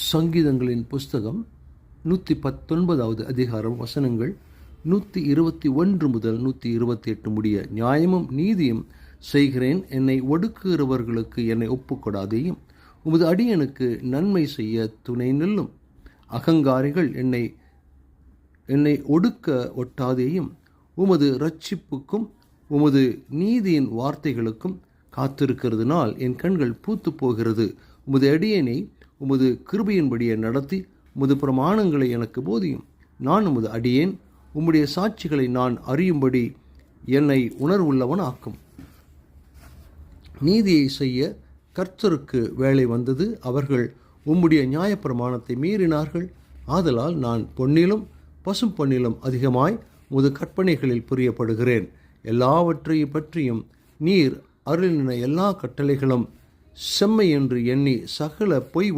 சங்கீதங்களின் புஸ்தகம் 119வது அதிகாரம் வசனங்கள் 121 முதல் 128 முடிய. நியாயமும் நீதியும் செய்கிறேன், என்னை ஒடுக்குகிறவர்களுக்கு என்னை ஒப்புக்கொடாதேயும். உமது அடியனுக்கு நன்மை செய்ய துணை நில்லும். அகங்காரிகள் என்னை ஒடுக்க ஒட்டாதேயும். உமது இரட்சிப்புக்கும் உமது நீதியின் வார்த்தைகளுக்கும் காத்திருக்கிறதுனால் என் கண்கள் பூத்து போகிறது. உமது அடியனை உமது கிருபையின்படியே நடத்தி உமது பிரமாணங்களை எனக்கு போதியும். நான் உமது அடியேன், உம்முடைய சாட்சிகளை நான் அறியும்படி என்னை உணர்வுள்ளவன் ஆக்கும். நீதியை செய்ய கர்த்தருக்கு வேலை வந்தது. அவர்கள் உம்முடைய நியாயப்பிரமாணத்தை மீறினார்கள். ஆதலால் நான் பொன்னிலும் பசும் பொன்னிலும் அதிகமாய் உமது கற்பனைகளில் புரியப்படுகிறேன். எல்லாவற்றையும் பற்றியும் நீர் அருளின எல்லா கட்டளைகளும் செம்மை என்று எண்ணி சகல பொய்